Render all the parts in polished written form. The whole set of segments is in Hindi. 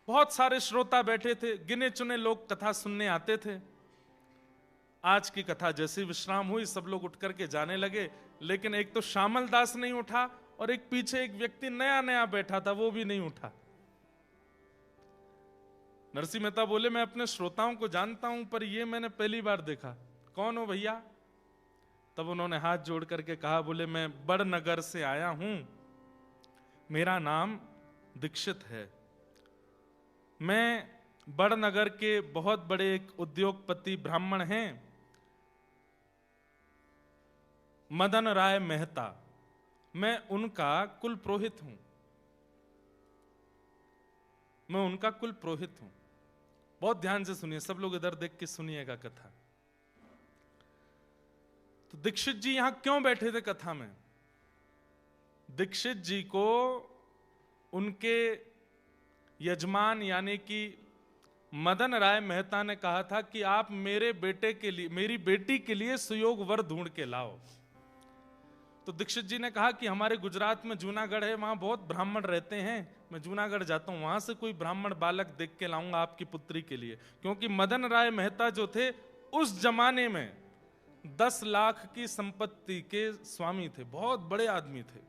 बहुत सारे श्रोता बैठे थे, गिने चुने लोग कथा सुनने आते थे। आज की कथा जैसी विश्राम हुई, सब लोग उठ करके जाने लगे, लेकिन एक तो श्यामल दास नहीं उठा और एक पीछे एक व्यक्ति नया नया बैठा था, वो भी नहीं उठा। नरसिंह मेहता बोले, मैं अपने श्रोताओं को जानता हूं, पर ये मैंने पहली बार देखा, कौन हो भैया? तब उन्होंने हाथ जोड़ करके कहा, बोले मैं बड़नगर से आया हूं, मेरा नाम दीक्षित है। मैं बड़नगर के बहुत बड़े एक उद्योगपति ब्राह्मण हैं, मदन राय मेहता, मैं उनका कुल पुरोहित हूं, मैं उनका कुल पुरोहित हूं। बहुत ध्यान से सुनिए, सब लोग इधर देख के सुनिएगा कथा। तो दीक्षित जी यहां क्यों बैठे थे कथा में? दीक्षित जी को उनके यजमान यानी कि मदन राय मेहता ने कहा था कि आप मेरे बेटे के लिए, मेरी बेटी के लिए सुयोग वर ढूंढ के लाओ। तो दीक्षित जी ने कहा कि हमारे गुजरात में जूनागढ़ है, वहां बहुत ब्राह्मण रहते हैं, मैं जूनागढ़ जाता हूं, वहां से कोई ब्राह्मण बालक देख के लाऊंगा आपकी पुत्री के लिए। क्योंकि मदन राय मेहता जो थे उस जमाने में 10 लाख की संपत्ति के स्वामी थे, बहुत बड़े आदमी थे,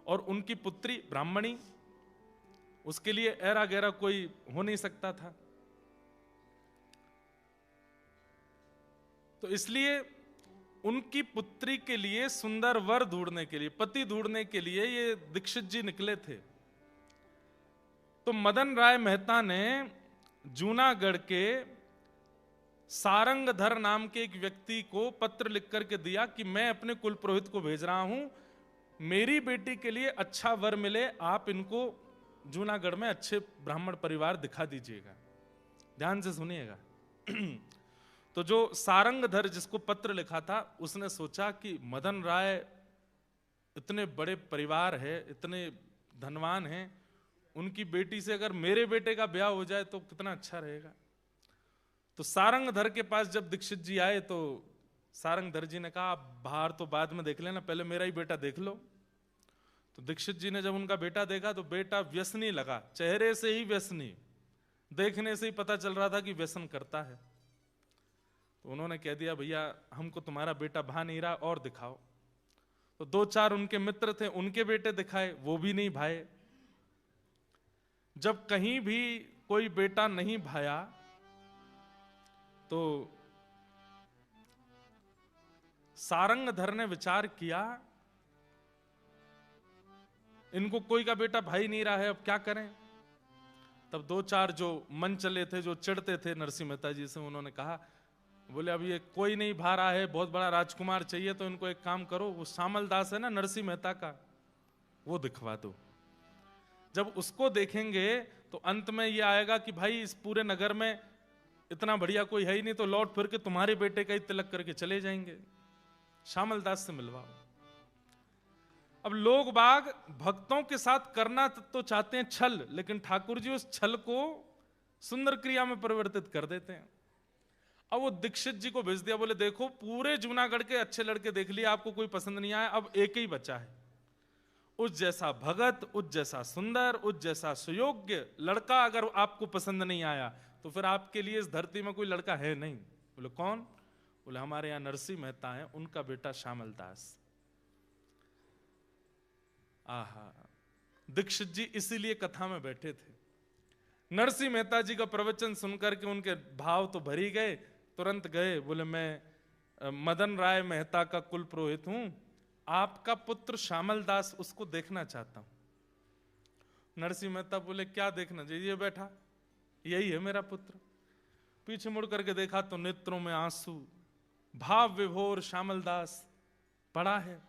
और उनकी पुत्री ब्राह्मणी, उसके लिए ऐरा गैरा कोई हो नहीं सकता था। तो इसलिए उनकी पुत्री के लिए सुंदर वर ढूंढने के लिए, पति ढूंढने के लिए ये दीक्षित जी निकले थे। तो मदन राय मेहता ने जूनागढ़ के सारंगधर नाम के एक व्यक्ति को पत्र लिख करके दिया कि मैं अपने कुल पुरोहित को भेज रहा हूं, मेरी बेटी के लिए अच्छा वर मिले, आप इनको जूनागढ़ में अच्छे ब्राह्मण परिवार दिखा दीजिएगा। ध्यान से सुनिएगा। तो जो सारंगधर जिसको पत्र लिखा था, उसने सोचा कि मदन राय इतने बड़े परिवार है, इतने धनवान हैं, उनकी बेटी से अगर मेरे बेटे का ब्याह हो जाए तो कितना अच्छा रहेगा। तो सारंगधर के पास जब दीक्षित जी आए तो सारंगधर जी ने कहा, आप बाहर तो बाद में देख लेना, पहले मेरा ही बेटा देख लो। तो दीक्षित जी ने जब उनका बेटा देखा तो बेटा व्यसनी लगा, चेहरे से ही व्यसनी, देखने से ही पता चल रहा था कि व्यसन करता है। तो उन्होंने कह दिया, भैया हमको तुम्हारा बेटा भा नहीं रहा, और दिखाओ। तो 2-4 उनके मित्र थे, उनके बेटे दिखाए, वो भी नहीं भाए। जब कहीं भी कोई बेटा नहीं भाया तो सारंगधर ने विचार किया, इनको कोई का बेटा भाई नहीं रहा है, अब क्या करें। तब 2-4 जो मन चले थे, जो चिढ़ते थे नरसिंह मेहता जी से, उन्होंने कहा, बोले अब ये कोई नहीं भा रहा है, बहुत बड़ा राजकुमार चाहिए, तो इनको एक काम करो, वो श्यामल दास है ना नरसिंह मेहता का, वो दिखवा दो। जब उसको देखेंगे तो अंत में ये आएगा कि भाई इस पूरे नगर में इतना बढ़िया कोई है ही नहीं, तो लौट फिर के तुम्हारे बेटे का ही तिलक करके चले जाएंगे, श्यामल दास से मिलवाओ। अब लोग बाग भक्तों के साथ करना तो चाहते हैं छल, लेकिन ठाकुर जी उस छल को सुंदर क्रिया में परिवर्तित कर देते हैं। अब वो दीक्षित जी को भेज दिया, बोले देखो पूरे जूनागढ़ के अच्छे लड़के देख लिए, आपको कोई पसंद नहीं आया, अब एक ही बचा है, उस जैसा भगत, उस जैसा सुंदर, उस जैसा सुयोग्य लड़का अगर आपको पसंद नहीं आया तो फिर आपके लिए इस धरती में कोई लड़का है नहीं। बोले कौन? बोले हमारे यहां नरसिंह मेहता है, उनका बेटा श्यामल दास। आहा, दीक्षित जी इसीलिए कथा में बैठे थे। नरसिंह मेहता जी का प्रवचन सुनकर के उनके भाव तो भरी गए, तुरंत गए, बोले मैं मदन राय मेहता का कुल पुरोहित हूं, आपका पुत्र श्यामल दास, उसको देखना चाहता हूं। नरसिंह मेहता बोले क्या देखना चाहिए? बैठा, यही है मेरा पुत्र। पीछे मुड़ करके देखा तो नेत्रों में आंसू, भाव विभोर श्यामल दास पड़ा है।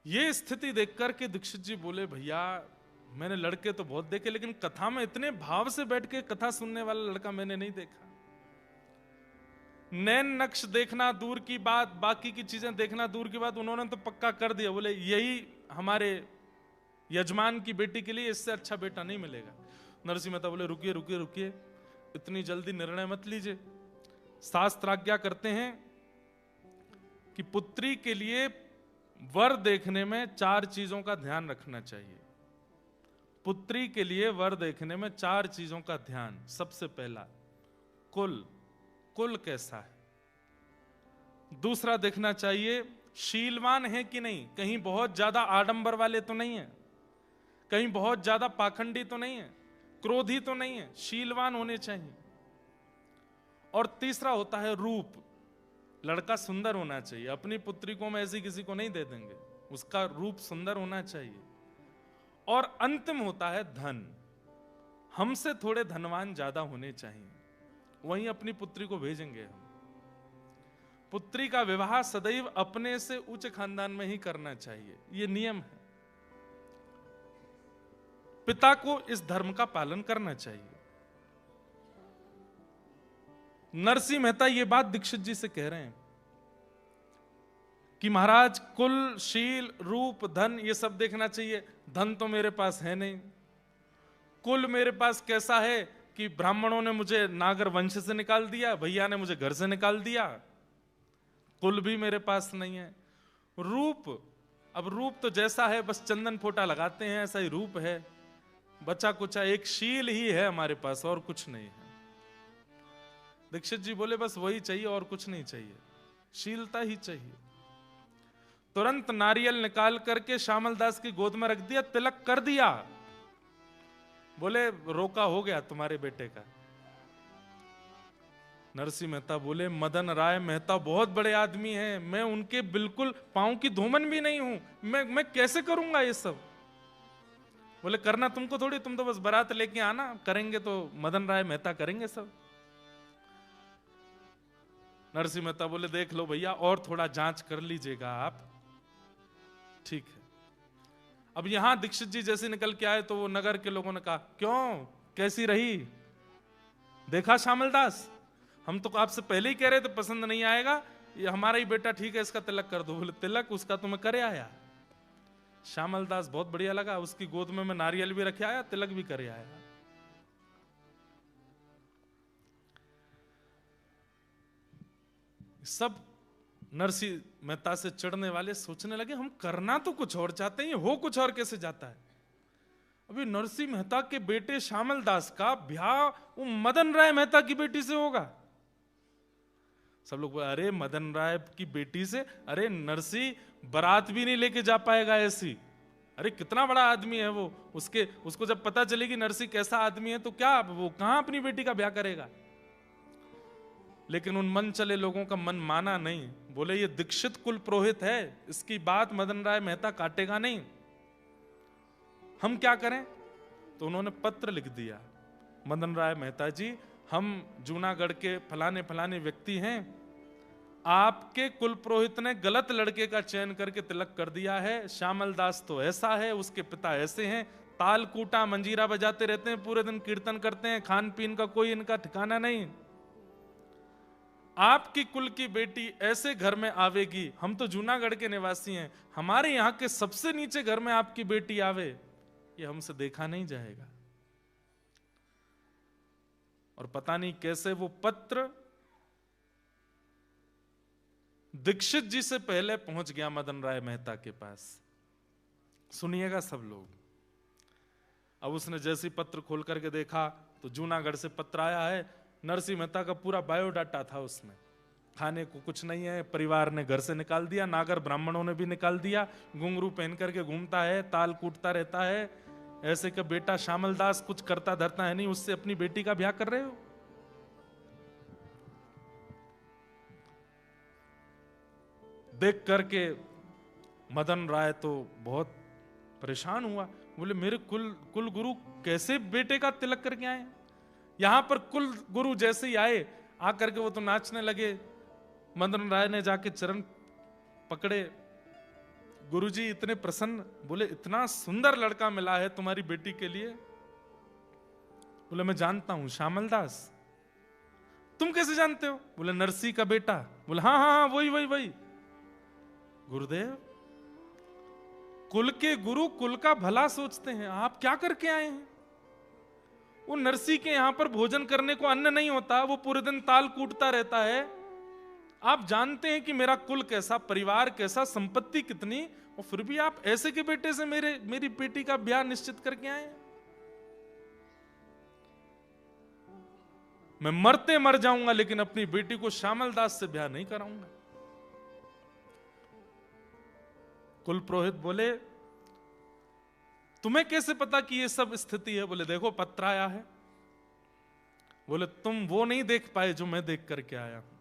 ये स्थिति देख करके दीक्षित जी बोले, भैया मैंने लड़के तो बहुत देखे, लेकिन कथा में इतने भाव से बैठ के कथा सुनने वाला लड़का मैंने नहीं देखा। नैन नक्श देखना दूर की बात, बाकी की चीजें देखना दूर की बात, उन्होंने तो पक्का कर दिया, बोले यही हमारे यजमान की बेटी के लिए, इससे अच्छा बेटा नहीं मिलेगा। नरसिंह मेहता बोले रुकिए रुकिए रुकिए, इतनी जल्दी निर्णय मत लीजिए। शास्त्र आज्ञा करते हैं कि पुत्री के लिए वर देखने में 4 चीजों का ध्यान रखना चाहिए। पुत्री के लिए वर देखने में 4 चीजों का ध्यान। सबसे पहला कुल, कुल कैसा है। दूसरा देखना चाहिए शीलवान है कि नहीं, कहीं बहुत ज्यादा आडंबर वाले तो नहीं है, कहीं बहुत ज्यादा पाखंडी तो नहीं है, क्रोधी तो नहीं है, शीलवान होने चाहिए। और तीसरा होता है रूप, लड़का सुंदर होना चाहिए। अपनी पुत्री को हम ऐसी किसी को नहीं दे देंगे, उसका रूप सुंदर होना चाहिए। और अंतिम होता है धन, हमसे थोड़े धनवान ज्यादा होने चाहिए, वहीं अपनी पुत्री को भेजेंगे हम। पुत्री का विवाह सदैव अपने से उच्च खानदान में ही करना चाहिए, यह नियम है। पिता को इस धर्म का पालन करना चाहिए। नरसिंह मेहता ये बात दीक्षित जी से कह रहे हैं कि महाराज कुल, शील, रूप, धन ये सब देखना चाहिए। धन तो मेरे पास है नहीं। कुल मेरे पास कैसा है कि ब्राह्मणों ने मुझे नागर वंश से निकाल दिया, भैया ने मुझे घर से निकाल दिया, कुल भी मेरे पास नहीं है। रूप, अब रूप तो जैसा है बस चंदन फोटा लगाते हैं ऐसा ही रूप है, बचा कुचा एक शील ही है हमारे पास, और कुछ नहीं है। दीक्षित जी बोले बस वही चाहिए और कुछ नहीं चाहिए, शीलता ही चाहिए। तुरंत नारियल निकाल करके श्यामल दास की गोद में रख दिया, तिलक कर दिया। बोले रोका हो गया तुम्हारे बेटे का। नरसिंह मेहता बोले मदन राय मेहता बहुत बड़े आदमी हैं, मैं उनके बिल्कुल पांव की धूमन भी नहीं हूं, मैं कैसे करूंगा ये सब। बोले करना तुमको थोड़ी, तुम तो बस बारात लेके आना, करेंगे तो मदन राय मेहता करेंगे सब। नरसिंह मेहता बोले देख लो भैया और थोड़ा जांच कर लीजिएगा आप, ठीक है। अब यहां दीक्षित जी जैसे निकल के आए तो वो नगर के लोगों ने कहा क्यों, कैसी रही, देखा श्यामल दास, हम तो आपसे पहले ही कह रहे थे पसंद नहीं आएगा, ये हमारा ही बेटा ठीक है, इसका तिलक कर दो। बोले तिलक उसका तो मैं करे आया। श्यामल दास बहुत बढ़िया लगा, उसकी गोद में मैं नारियल भी रखे आया, तिलक भी करे आया। सब नरसिंह मेहता से चिढ़ने वाले सोचने लगे हम करना तो कुछ और चाहते हैं, हो कुछ और कैसे जाता है। अभी नरसिंह मेहता के बेटे श्यामल दास का ब्याह वो मदन राय मेहता की बेटी से होगा। सब लोग बोले अरे मदन राय की बेटी से, अरे नरसिंह बारात भी नहीं लेके जा पाएगा ऐसी, अरे कितना बड़ा आदमी है वो, उसको जब पता चलेगी नरसिंह कैसा आदमी है तो क्या वो कहां अपनी बेटी का ब्याह करेगा। लेकिन उन मन चले लोगों का मन माना नहीं, बोले ये दीक्षित कुल पुरोहित है, इसकी बात मदन राय मेहता काटेगा नहीं, हम क्या करें। तो उन्होंने पत्र लिख दिया, मदन राय मेहता जी हम जूनागढ़ के फलाने फलाने व्यक्ति हैं, आपके कुल पुरोहित ने गलत लड़के का चयन करके तिलक कर दिया है, श्यामल दास तो ऐसा है, उसके पिता ऐसे हैं, ताल कूटा मंजीरा बजाते रहते हैं, पूरे दिन कीर्तन करते हैं, खान पीन का कोई इनका ठिकाना नहीं। आपकी कुल की बेटी ऐसे घर में आवेगी, हम तो जूनागढ़ के निवासी हैं, हमारे यहां के सबसे नीचे घर में आपकी बेटी आवे, ये हमसे देखा नहीं जाएगा। और पता नहीं कैसे वो पत्र दीक्षित जी से पहले पहुंच गया मदन राय मेहता के पास। सुनिएगा सब लोग। अब उसने जैसे पत्र खोल करके देखा तो जूनागढ़ से पत्र आया है, नरसिंह मेहता का पूरा बायोडाटा था उसमें, खाने को कुछ नहीं है, परिवार ने घर से निकाल दिया, नागर ब्राह्मणों ने भी निकाल दिया, घुंघरू पहन करके घूमता है, ताल कूटता रहता है, ऐसे का बेटा श्यामल दास कुछ करता धरता है नहीं, उससे अपनी बेटी का ब्याह कर रहे हो। देख करके मदन राय तो बहुत परेशान हुआ, बोले मेरे कुल गुरु कैसे बेटे का तिलक करके आए। यहां पर कुल गुरु जैसे ही आए आकर के वो तो नाचने लगे। मदन राय ने जाके चरण पकड़े, गुरुजी इतने प्रसन्न, बोले इतना सुंदर लड़का मिला है तुम्हारी बेटी के लिए। बोले मैं जानता हूं श्यामल दास। तुम कैसे जानते हो? बोले नरसिंह का बेटा। बोले हाँ हाँ हाँ वही वही वही। गुरुदेव कुल के गुरु कुल का भला सोचते हैं, आप क्या करके आए हैं? वो नरसिंह के यहां पर भोजन करने को अन्न नहीं होता, वो पूरे दिन ताल कूटता रहता है। आप जानते हैं कि मेरा कुल कैसा, परिवार कैसा, संपत्ति कितनी, और फिर भी आप ऐसे के बेटे से मेरी बेटी का ब्याह निश्चित करके आए हैं। मैं मरते मर जाऊंगा लेकिन अपनी बेटी को श्यामल दास से ब्याह नहीं कराऊंगा। कुल पुरोहित बोले तुम्हें कैसे पता कि ये सब स्थिति है? बोले देखो पत्र आया है। बोले तुम वो नहीं देख पाए जो मैं देख करके आया हूं।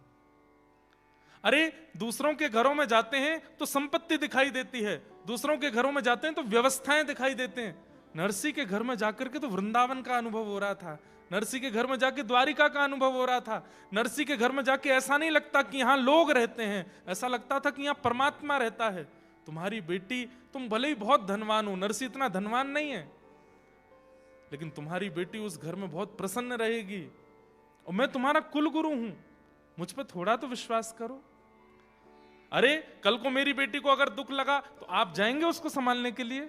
अरे दूसरों के घरों में जाते हैं तो संपत्ति दिखाई देती है, दूसरों के घरों में जाते हैं तो व्यवस्थाएं दिखाई देते हैं। नरसी के घर में जाकर के तो वृंदावन का अनुभव हो रहा था, नरसी के घर में जाके द्वारिका का अनुभव हो रहा था। नरसी के घर में जाके ऐसा नहीं लगता कि यहां लोग रहते हैं, ऐसा लगता था कि यहां परमात्मा रहता है। तुम्हारी बेटी, तुम भले ही बहुत धनवान हो, नरसी इतना धनवान नहीं है, लेकिन तुम्हारी बेटी उस घर में बहुत प्रसन्न रहेगी और मैं तुम्हारा कुल गुरु हूं, मुझ पर थोड़ा तो विश्वास करो। अरे कल को मेरी बेटी को अगर दुख लगा तो आप जाएंगे उसको संभालने के लिए?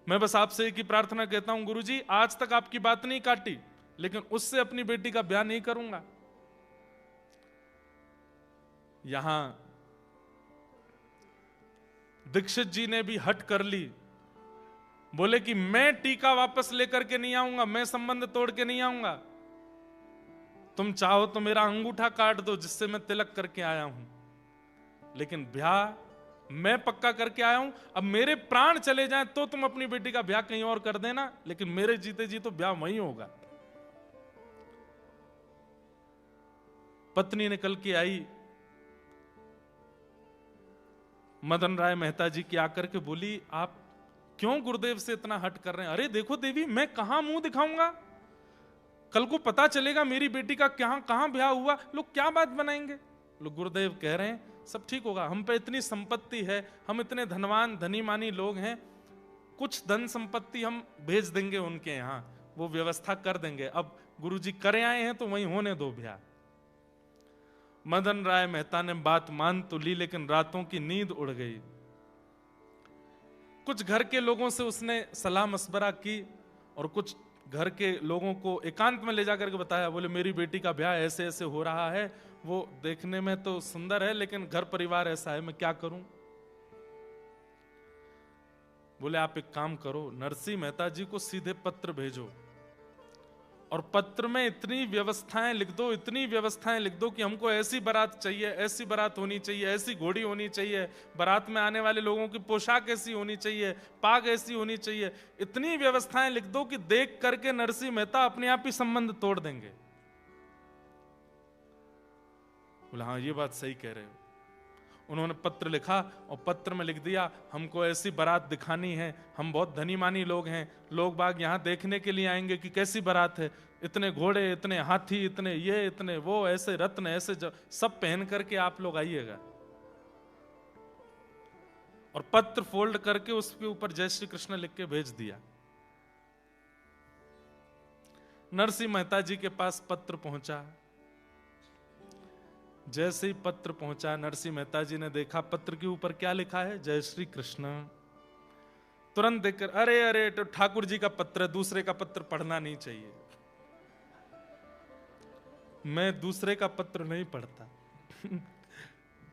मैं बस आपसे एक ही प्रार्थना कहता हूं, गुरुजी आज तक आपकी बात नहीं काटी, लेकिन उससे अपनी बेटी का ब्याह नहीं करूंगा। यहां दीक्षित जी ने भी हट कर ली, बोले कि मैं टीका वापस लेकर के नहीं आऊंगा, मैं संबंध तोड़ के नहीं आऊंगा। तुम चाहो तो मेरा अंगूठा काट दो जिससे मैं तिलक करके आया हूं, लेकिन ब्याह मैं पक्का करके आया हूं। अब मेरे प्राण चले जाएं तो तुम अपनी बेटी का ब्याह कहीं और कर देना, लेकिन मेरे जीते जी तो ब्याह वहीं होगा। पत्नी निकल के आई, मदन राय मेहता जी की आकर के बोली आप क्यों गुरुदेव से इतना हट कर रहे हैं? अरे देखो देवी, मैं कहां मुंह दिखाऊंगा, कल को पता चलेगा मेरी बेटी का कहां ब्याह हुआ, लोग क्या बात बनाएंगे। लोग गुरुदेव कह रहे हैं सब ठीक होगा, हम पे इतनी संपत्ति है, हम इतने धनवान धनी मानी लोग हैं, कुछ धन संपत्ति हम भेज देंगे उनके यहां, वो व्यवस्था कर देंगे। अब गुरुजी करे आए हैं तो वहीं होने दो ब्याह। मदन राय मेहता ने बात मान तो ली, लेकिन रातों की नींद उड़ गई। कुछ घर के लोगों से उसने सलाह मशवरा की और कुछ घर के लोगों को एकांत में ले जाकर के बताया। बोले मेरी बेटी का ब्याह ऐसे ऐसे हो रहा है, वो देखने में तो सुंदर है लेकिन घर परिवार ऐसा है, मैं क्या करूं? बोले आप एक काम करो, नरसी मेहता जी को सीधे पत्र भेजो और पत्र में इतनी व्यवस्थाएं लिख दो, इतनी व्यवस्थाएं लिख दो कि हमको ऐसी बारात चाहिए, ऐसी बारात होनी चाहिए, ऐसी घोड़ी होनी चाहिए, बारात में आने वाले लोगों की पोशाक ऐसी होनी चाहिए, पाग ऐसी होनी चाहिए। इतनी व्यवस्थाएं लिख दो कि देख करके नरसी मेहता अपने आप ही संबंध तोड़ देंगे। बोला हाँ ये बात सही कह रहे हो। उन्होंने पत्र लिखा और पत्र में लिख दिया हमको ऐसी बारात दिखानी है, हम बहुत धनी मानी लोग हैं, लोग बाग यहाँ देखने के लिए आएंगे कि कैसी बारात है, इतने घोड़े, इतने हाथी, इतने ये, इतने वो, ऐसे रत्न, ऐसे सब पहन करके आप लोग आइएगा। और पत्र फोल्ड करके उसके ऊपर जय श्री कृष्ण लिख के भेज दिया। नरसी मेहता जी के पास पत्र पहुंचा। जैसे ही पत्र पहुंचा, नरसी मेहता जी ने देखा पत्र के ऊपर क्या लिखा है, जय श्री कृष्ण। तुरंत देखकर अरे अरे तो ठाकुर जी का पत्र, दूसरे का पत्र पढ़ना नहीं चाहिए। मैं दूसरे का पत्र नहीं पढ़ता।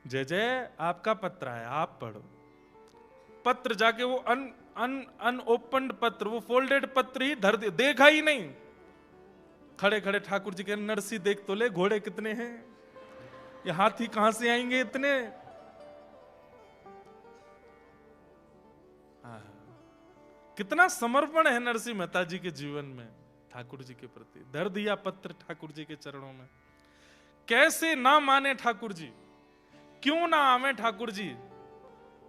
जय जय आपका पत्र है, आप पढ़ो। पत्र जाके वो अनओपन्ड पत्र, वो फोल्डेड पत्र ही धर दिया, देखा ही नहीं। खड़े खड़े ठाकुर जी के नरसी देख तो ले घोड़े कितने हैं, ये हाथी कहां से आएंगे इतने। कितना समर्पण है नरसी मेहता जी के जीवन में ठाकुर जी के प्रति। धर दिया पत्र ठाकुर जी के चरणों में। कैसे ना माने ठाकुर जी, क्यों ना आवे ठाकुर जी,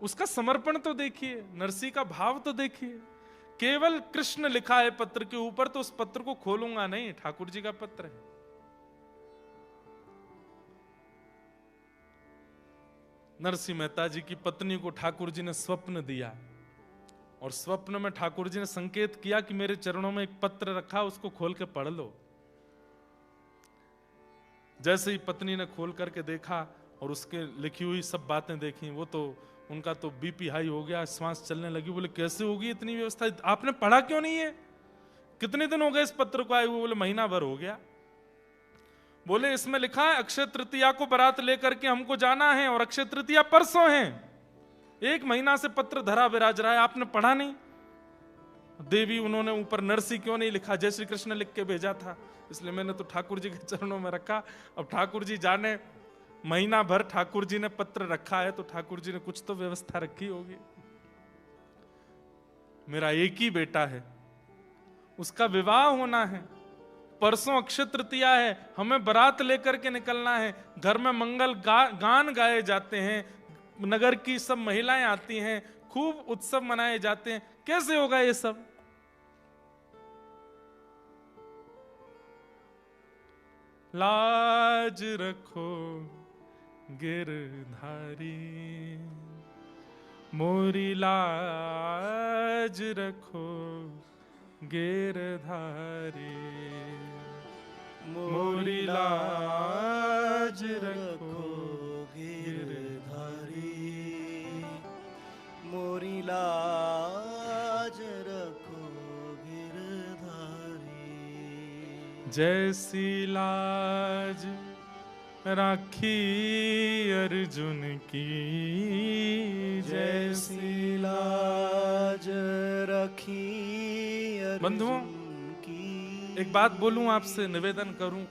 उसका समर्पण तो देखिए, नरसी का भाव तो देखिए। केवल कृष्ण लिखा है पत्र के ऊपर, तो उस पत्र को खोलूंगा नहीं, ठाकुर जी का पत्र है। नरसी मेहता जी की पत्नी को ठाकुर जी ने स्वप्न दिया और स्वप्न में ठाकुर जी ने संकेत किया कि मेरे चरणों में एक पत्र रखा, उसको खोल के पढ़ लो। जैसे ही पत्नी ने खोल करके देखा और उसके लिखी हुई सब बातें देखी, वो तो उनका तो बीपी हाई हो गया, श्वास चलने लगी। बोले कैसे होगी इतनी व्यवस्था, आपने पढ़ा क्यों नहीं है? कितने दिन हो गए इस पत्र को आए हुए? बोले महीना भर हो गया। बोले इसमें लिखा है अक्षय तृतीया को बारात लेकर के हमको जाना है और अक्षय तृतीया परसों है, 1 महीना से पत्र धरा विराज रहा है, आपने पढ़ा नहीं? देवी उन्होंने ऊपर नरसी क्यों नहीं लिखा, जय श्री कृष्ण लिख के भेजा था, इसलिए मैंने तो ठाकुर जी के चरणों में रखा। अब ठाकुर जी जाने, महीना भर ठाकुर जी ने पत्र रखा है तो ठाकुर जी ने कुछ तो व्यवस्था रखी होगी। मेरा एक ही बेटा है, उसका विवाह होना है, परसों अक्षय तृतीया है, हमें बारात लेकर के निकलना है, घर में मंगल गान गाए जाते हैं, नगर की सब महिलाएं आती हैं, खूब उत्सव मनाए जाते हैं, कैसे होगा ये सब? लाज रखो गिरधारी, मोरी लाज रखो गिरधारी, मोरी लाज रखो गिरधारी, मोरी लाज रखो गिरधारी। जैसी लाज राखी अर्जुन की, जैसी लाज रखी बंधुओं, एक बात बोलूं आपसे, निवेदन करूं,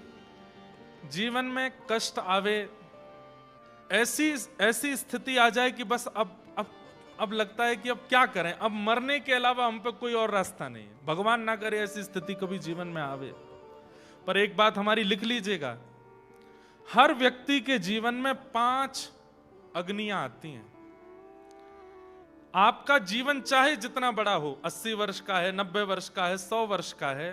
जीवन में कष्ट आवे, ऐसी स्थिति आ जाए कि बस अब लगता है कि अब क्या करें, अब मरने के अलावा हम पे कोई और रास्ता नहीं है। भगवान ना करे ऐसी स्थिति कभी जीवन में आवे। पर एक बात हमारी लिख लीजिएगा, हर व्यक्ति के जीवन में 5 अग्नियां आती हैं। आपका जीवन चाहे जितना बड़ा हो, 80 वर्ष का है, 90 वर्ष का है, 100 वर्ष का है,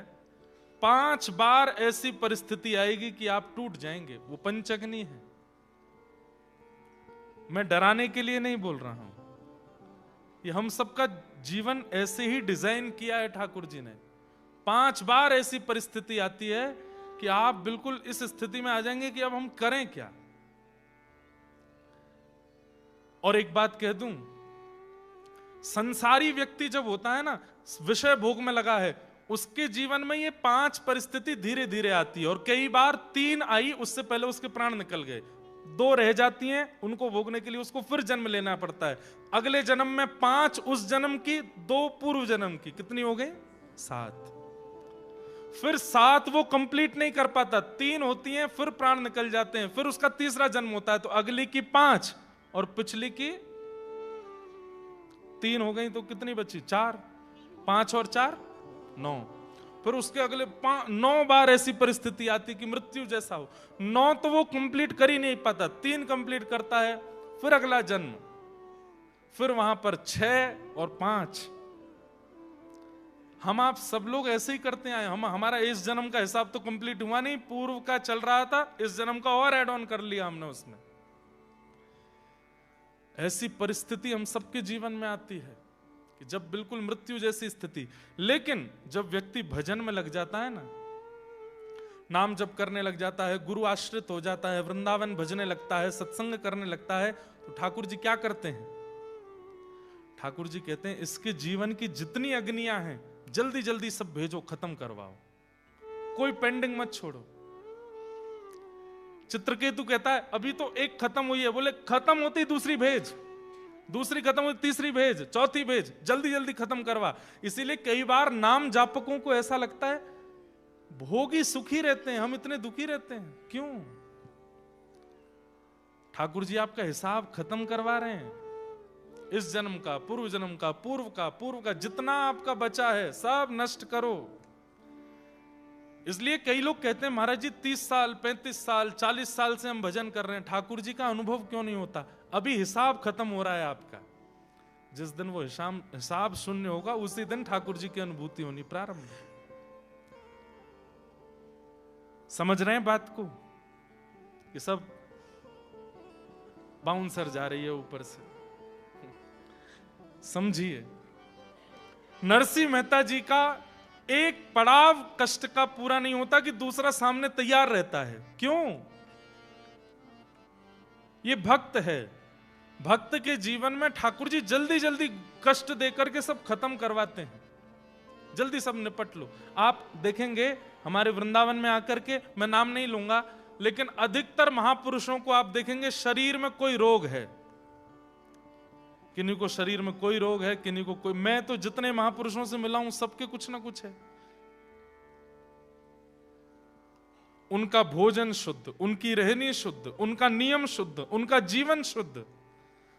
5 बार ऐसी परिस्थिति आएगी कि आप टूट जाएंगे। वो पंचअग्नि है। मैं डराने के लिए नहीं बोल रहा हूं, ये हम सबका जीवन ऐसे ही डिजाइन किया है ठाकुर जी ने। 5 बार ऐसी परिस्थिति आती है कि आप बिल्कुल इस स्थिति में आ जाएंगे कि अब हम करें क्या। और एक बात कह दूं, संसारी व्यक्ति जब होता है ना, विषय भोग में लगा है, उसके जीवन में ये 5 परिस्थिति धीरे धीरे आती है। और कई बार 3 आई, उससे पहले उसके प्राण निकल गए, 2 रह जाती हैं, उनको भोगने के लिए उसको फिर जन्म लेना पड़ता है। अगले जन्म में 5 उस जन्म की, 2 पूर्व जन्म की, कितनी हो गई? 7। फिर 7 वो कंप्लीट नहीं कर पाता, 3 होती हैं, फिर प्राण निकल जाते हैं, फिर उसका तीसरा जन्म होता है, तो अगली की 5 और पिछली की 3 हो गई, तो कितनी बची? 4। 5 और 4 9। फिर उसके अगले 9 बार ऐसी परिस्थिति आती कि मृत्यु जैसा हो। 9 तो वो कंप्लीट कर ही नहीं पाता, 3 कंप्लीट करता है, फिर अगला जन्म, फिर वहां पर 6 और 5। हम आप सब लोग ऐसे ही करते हैं। हमारा इस जन्म का हिसाब तो कंप्लीट हुआ नहीं, पूर्व का चल रहा था, इस जन्म का और ऐड ऑन कर लिया हमने उसमें। ऐसी परिस्थिति हम सबके जीवन में आती है कि जब बिल्कुल मृत्यु जैसी स्थिति। लेकिन जब व्यक्ति भजन में लग जाता है ना, नाम जप करने लग जाता है, गुरु आश्रित हो जाता है, वृंदावन भजने लगता है, सत्संग करने लगता है, तो ठाकुर जी क्या करते हैं? ठाकुर जी कहते हैं, इसके जीवन की जितनी अग्नियां हैं जल्दी जल्दी सब भेजो, खत्म करवाओ, कोई पेंडिंग मत छोड़ो। चित्रकेतु कहता है अभी तो एक खत्म हुई है, बोले खत्म होती दूसरी भेज, दूसरी खत्म हुई तीसरी भेज, चौथी भेज, जल्दी जल्दी खत्म करवा। इसीलिए कई बार नाम जापकों को ऐसा लगता है भोगी सुखी रहते हैं, हम इतने दुखी रहते हैं, क्यों? ठाकुर जी आपका हिसाब खत्म करवा रहे हैं। इस जन्म का, पूर्व जन्म का, पूर्व का जितना आपका बचा है सब नष्ट करो। इसलिए कई लोग कहते हैं महाराज जी 30 साल 35 साल 40 साल से हम भजन कर रहे हैं, ठाकुर जी का अनुभव क्यों नहीं होता? अभी हिसाब खत्म हो रहा है आपका। जिस दिन वो हिसाब शून्य होगा उसी दिन ठाकुर जी की अनुभूति होनी प्रारंभ। समझ रहे हैं बात को? कि सब बाउंसर जा रही है ऊपर से, समझिए। नरसिंह मेहता जी का एक पड़ाव कष्ट का पूरा नहीं होता कि दूसरा सामने तैयार रहता है। क्यों? ये भक्त है। भक्त के जीवन में ठाकुर जी जल्दी जल्दी कष्ट देकर के सब खत्म करवाते हैं, जल्दी सब निपट लो। आप देखेंगे हमारे वृंदावन में आकर के, मैं नाम नहीं लूंगा, लेकिन अधिकतर महापुरुषों को आप देखेंगे शरीर में कोई रोग है, किन्हीं को शरीर में कोई रोग है, किन्हीं को कोई। मैं तो जितने महापुरुषों से मिला हूं सबके कुछ ना कुछ है। उनका भोजन शुद्ध, उनकी रहनी शुद्ध, उनका नियम शुद्ध, उनका जीवन शुद्ध,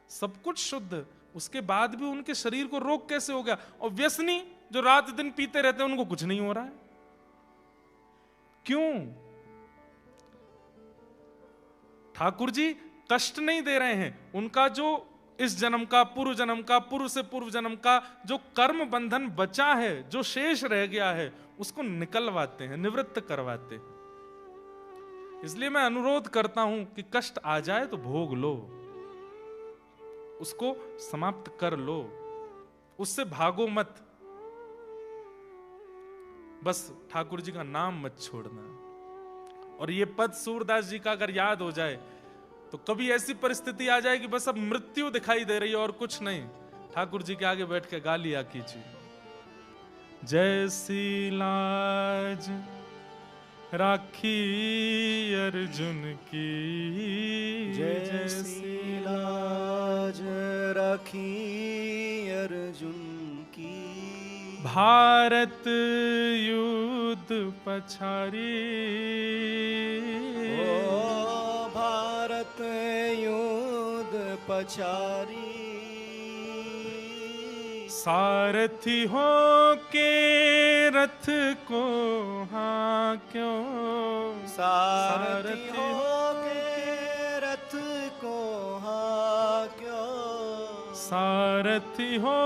सब कुछ शुद्ध, उसके बाद भी उनके शरीर को रोग कैसे हो गया? और व्यसनी जो रात दिन पीते रहते हैं उनको कुछ नहीं हो रहा है, क्यों? ठाकुर जी कष्ट नहीं दे रहे हैं, उनका जो इस जन्म का, पूर्व जन्म का, पूर्व से पूर्व जन्म का जो कर्म बंधन बचा है, जो शेष रह गया है, उसको निकलवाते हैं, निवृत्त करवाते हैं। इसलिए मैं अनुरोध करता हूं कि कष्ट आ जाए तो भोग लो, उसको समाप्त कर लो, उससे भागो मत, बस ठाकुर जी का नाम मत छोड़ना। और ये पद सूरदास जी का अगर याद हो जाए तो कभी ऐसी परिस्थिति आ जाए कि बस अब मृत्यु दिखाई दे रही है और कुछ नहीं, ठाकुर जी के आगे बैठ के गा लिया कीजिए, जैसी लाज राखी अर्जुन की, जैसी लाज राखी अर्जुन की, भारत युद्ध पछारी, ओ भारत युद्ध पछारी, सारथी हो के रथ को हाँक्यो, सारथी हो के रथ को हाँक्यो, सारथी हो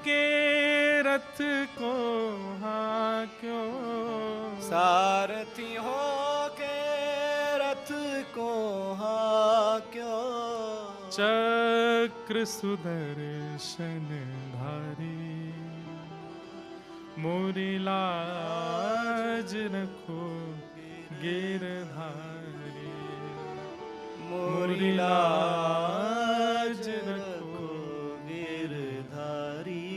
के रथ को हाँक्यो, सारथी हो के रथ को हाँक्यो, चक्र सुदर्शन धारी, मोरी लाज रखो गिरधारी, मोरी लाज रखो गिरधारी,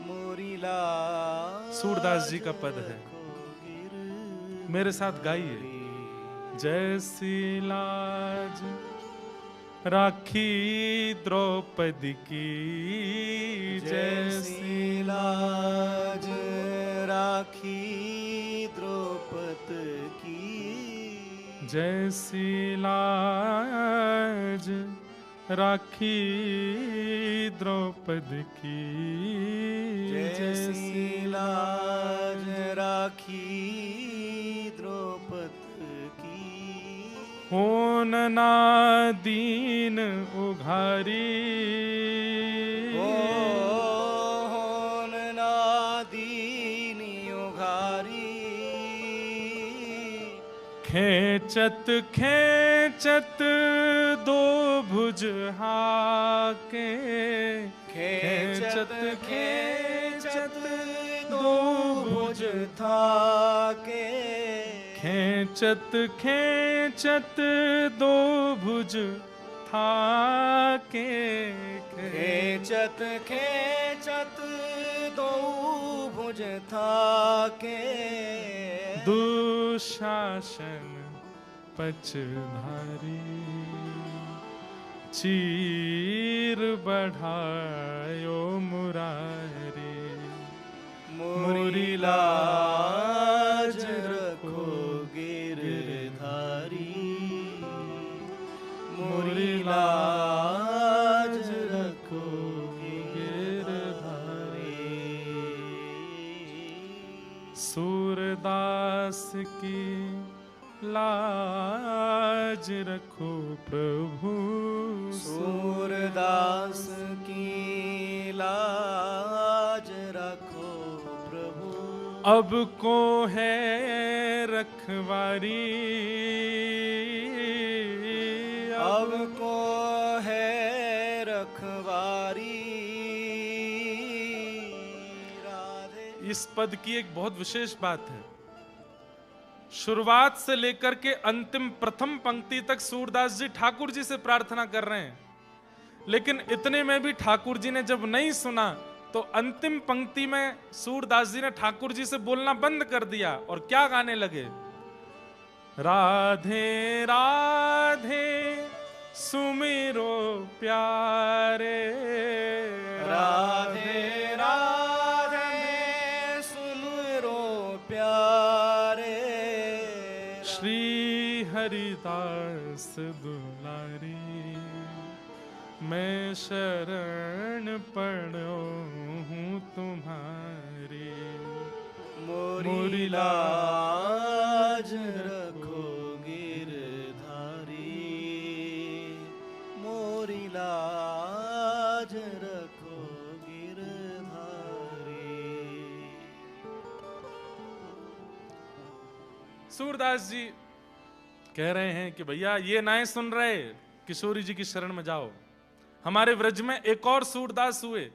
मोरी लाज। सूरदास जी का पद है, मेरे साथ गाइए, जैसी लाज राखी द्रौपदी की, जैसी लाज राखी द्रौपदी की, जैसी लाज राखी द्रौपदी की, जैसी लाज राखी द्रौपदी की, होन ना दीन उघारी, होन ना दीन उघारी, खेचत खेचत दो भुज हाके, खेचत खेचत दो भुज थाके, खेचत खेचत दो भुज थाके, खेचत खेचत दो भुज थाके, दुशासन पचधारी, चीर बढ़ायो मुरारी, मोरी लाज रखो गिरधारी, मोरी लाज रखो गिरधारी। सूरदास की लाज रखो प्रभु, सूरदास की लाज रखो प्रभु, अब को है रखवारी, अब को है रखवारी, राधे। इस पद की एक बहुत विशेष बात है, शुरुआत से लेकर के अंतिम प्रथम पंक्ति तक सूरदास जी ठाकुर जी से प्रार्थना कर रहे हैं, लेकिन इतने में भी ठाकुर जी ने जब नहीं सुना तो अंतिम पंक्ति में सूरदास जी ने ठाकुर जी से बोलना बंद कर दिया और क्या गाने लगे, राधे राधे सुमिरो प्यारे राधे राधे सुमिरो प्यारे श्री हरिदास दुलारी मैं शरण पड़ो हूँ तुम्हारी मोरी लाज रखो गिरधारी मोरी लाज रखो गिरधारी। सूरदास जी कह रहे हैं कि भैया ये नाएं सुन रहे, किशोरी जी की शरण में जाओ। हमारे व्रज में एक और सूरदास हुए,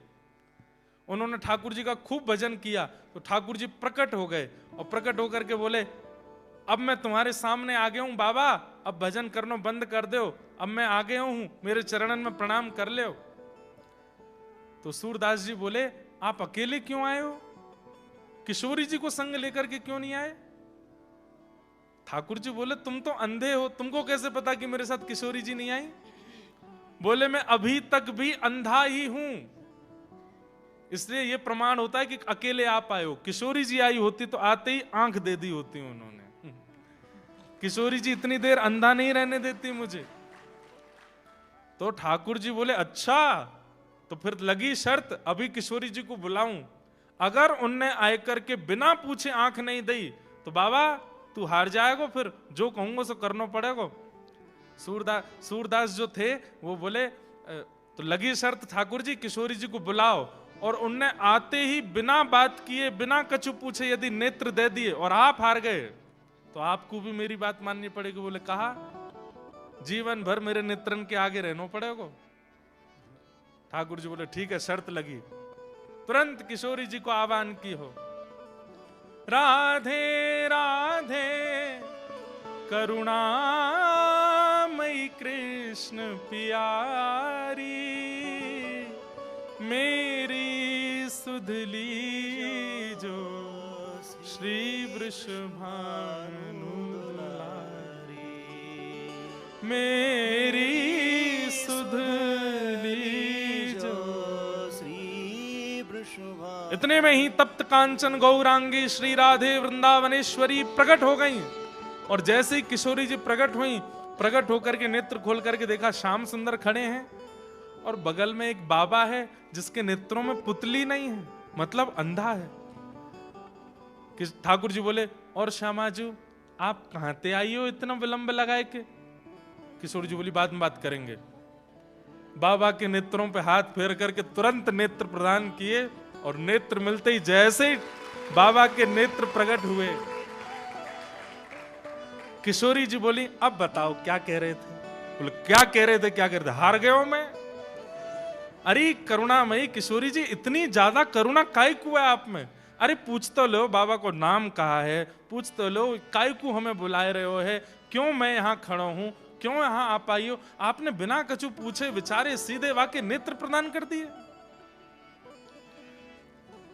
उन्होंने ठाकुर जी का खूब भजन किया, तो ठाकुर जी प्रकट हो गए और प्रकट होकर के बोले अब मैं तुम्हारे सामने आ गया हूं बाबा, अब भजन करना बंद कर दो, अब मैं आ गया हूं, मेरे चरणन में प्रणाम कर ले। तो सूरदास जी बोले आप अकेले क्यों आए हो, किशोरी जी को संग लेकर के क्यों नहीं आए? ठाकुर जी बोले तुम तो अंधे हो, तुमको कैसे पता कि मेरे साथ किशोरी जी नहीं आई? बोले मैं अभी तक भी अंधा ही हूं, इसलिए यह प्रमाण होता है कि अकेले आप आए हो। किशोरी जी आई होती तो आते ही आंख दे दी होती उन्होंने। किशोरी जी इतनी देर अंधा नहीं रहने देती मुझे। तो ठाकुर जी बोले अच्छा, तो फिर लगी शर्त, अभी किशोरी जी को बुलाऊं, अगर उनने आकर के बिना पूछे आंख नहीं दी तो बाबा तू हार जाएगा, फिर जो कहूंगा सो करना पड़ेगा। सूरदास जो थे वो बोले तो लगी शर्त ठाकुर जी किशोरी जी को बुलाओ, और उनने आते ही बिना बात किए बिना कछु पूछे यदि नेत्र दे दिए और आप हार गए तो आपको भी मेरी बात माननी पड़ेगी। बोले कहा जीवन भर मेरे नेत्रन के आगे रहना पड़ेगा। ठाकुर जी बोले ठीक है, शर्त लगी। तुरंत किशोरी जी को आह्वान की हो, राधे राधे करुणामयी कृष्ण प्यारी मेरी सुधली जो श्री वृषभानु दुलारी मेरी सुधली जो श्री वृषभानु। इतने में ही तप्त कांचन गौरांगी श्री राधे वृंदावनेश्वरी प्रकट हो गई, और जैसे ही किशोरी जी प्रकट हुई, प्रकट होकर के नेत्र खोल करके देखा श्याम सुंदर खड़े हैं और बगल में एक बाबा है जिसके नेत्रों में पुतली नहीं है, मतलब अंधा है। ठाकुर जी बोले और श्यामाजू आप कहां ते आई हो इतना विलंब लगाए के? किशोर जी बोली बाद में बात करेंगे। बाबा के नेत्रों पे हाथ फेर करके तुरंत नेत्र प्रदान किए, और नेत्र मिलते ही जैसे ही बाबा के नेत्र प्रकट हुए, किशोरी जी बोली अब बताओ क्या कह रहे थे? बोले क्या कह रहे थे, क्या कह रहे थे? हार गए हो मैं? अरे करुणामयी किशोरी जी, इतनी ज्यादा करुणा काय को है आप में? अरे पूछ तो लो बाबा को नाम कहा है, पूछ तो लो काय को हमें बुलाए रहे हो है, क्यों मैं यहाँ खड़ा हूं, क्यों यहाँ आप आई हो? आपने बिना कछु पूछे विचारे सीधे वाके नेत्र प्रदान कर दिए।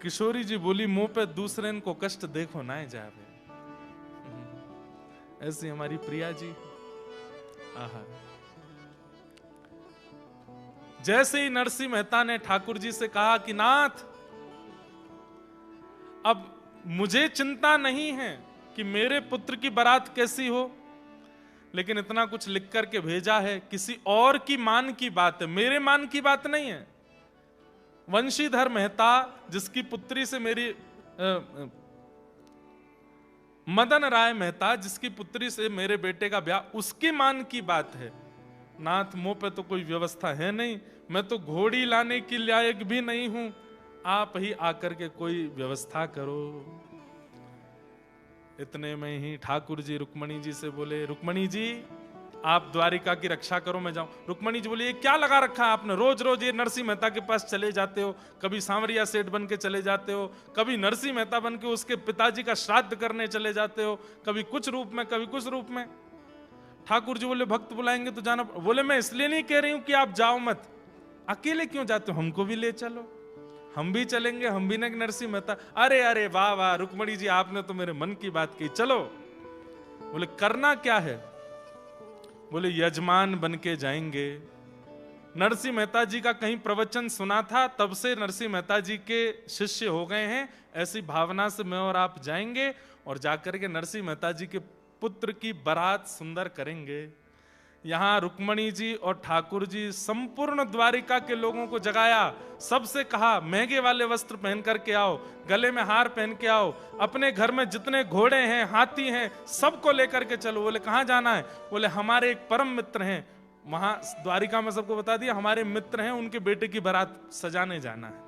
किशोरी जी बोली मुंह पे दूसरे को कष्ट देखो ना जावे, ऐसी हमारी प्रिया जी। आहा। जैसे ही नरसिंह मेहता ने ठाकुर जी से कहा कि नाथ अब मुझे चिंता नहीं है कि मेरे पुत्र की बारात कैसी हो, लेकिन इतना कुछ लिख करके भेजा है, किसी और की मान की बात है, मेरे मान की बात नहीं है। वंशीधर मेहता जिसकी पुत्री से मेरी मदन राय मेहता जिसकी पुत्री से मेरे बेटे का ब्याह, उसकी मान की बात है। नाथ मुंह पे तो कोई व्यवस्था है नहीं, मैं तो घोड़ी लाने के लायक भी नहीं हूं, आप ही आकर के कोई व्यवस्था करो। इतने में ही ठाकुर जी रुक्मणी जी से बोले रुक्मणी जी आप द्वारिका की रक्षा करो, मैं जाऊं। रुक्मणी जी बोली ये क्या लगा रखा है आपने, रोज रोज ये नरसिंह मेहता के पास चले जाते हो, कभी सांवरिया सेठ बन के चले जाते हो, कभी नरसिंह मेहता बन के उसके पिताजी का श्राद्ध करने चले जाते हो, कभी कुछ रूप में कभी कुछ रूप में। ठाकुर जी बोले भक्त बुलाएंगे तो जाना। बोले मैं इसलिए नहीं कह रही हूं कि आप जाओ मत, अकेले क्यों जाते हो, हमको भी ले चलो, हम भी चलेंगे, हम भी न नरसिंह मेहता। अरे अरे वाह वाह रुक्मणी जी आपने तो मेरे मन की बात की, चलो। बोले करना क्या है? बोले यजमान बन के जाएंगे। नरसिंह मेहता जी का कहीं प्रवचन सुना था, तब से नरसिंह मेहता जी के शिष्य हो गए हैं। ऐसी भावना से मैं और आप जाएंगे और जाकर के नरसिंह मेहता जी के पुत्र की बारात सुंदर करेंगे। यहां रुक्मणी जी और ठाकुर जी संपूर्ण द्वारिका के लोगों को जगाया, सबसे कहा महंगे वाले वस्त्र पहन करके आओ, गले में हार पहन के आओ, अपने घर में जितने घोड़े हैं, हाथी हैं, सबको लेकर के चलो। बोले कहां जाना है? बोले हमारे एक परम मित्र हैं, वहां द्वारिका में सबको बता दिया, हमारे मित्र हैं, उनके बेटे की बारात सजाने जाना है।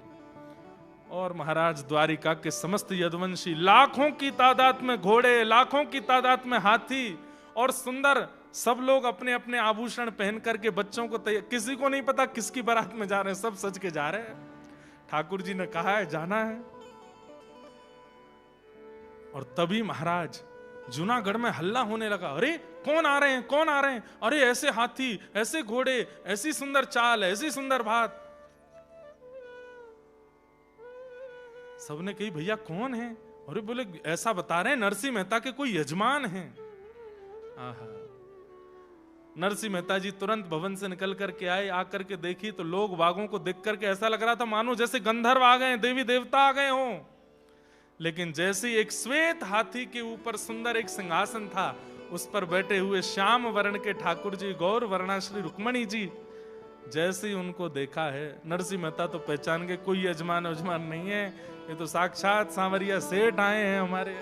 और महाराज द्वारिका के समस्त यदुवंशी, लाखों की तादाद में घोड़े, लाखों की तादाद में हाथी और सुंदर, सब लोग अपने अपने आभूषण पहन करके बच्चों को किसी को नहीं पता किसकी बारात में जा रहे हैं, सब सज के जा रहे हैं। ठाकुर जी ने कहा है जाना है। और तभी महाराज जूनागढ़ में हल्ला होने लगा, अरे कौन आ रहे हैं, कौन आ रहे हैं? अरे ऐसे हाथी, ऐसे घोड़े, ऐसी सुंदर चाल, ऐसी सुंदर बात। सबने कही भैया कौन है? अरे बोले ऐसा बता रहे हैं नरसिंह मेहता के कोई यजमान हैं। आहा, नरसिंह मेहता जी तुरंत भवन से निकल करके आए, आकर के देखी तो लोग बागों को देख करके ऐसा लग रहा था मानो जैसे गंधर्व आ गए, देवी देवता आ गए हों। लेकिन जैसे एक श्वेत हाथी के ऊपर सुंदर एक सिंहासन था, उस पर बैठे हुए श्याम वर्ण के ठाकुर जी, गौर वर्णा श्री रुक्मणी जी, जैसे ही उनको देखा है नरसिंह मेहता तो पहचान गए, कोई यजमान वजमान नहीं है, ये तो साक्षात सांवरिया सेठ आए हैं हमारे।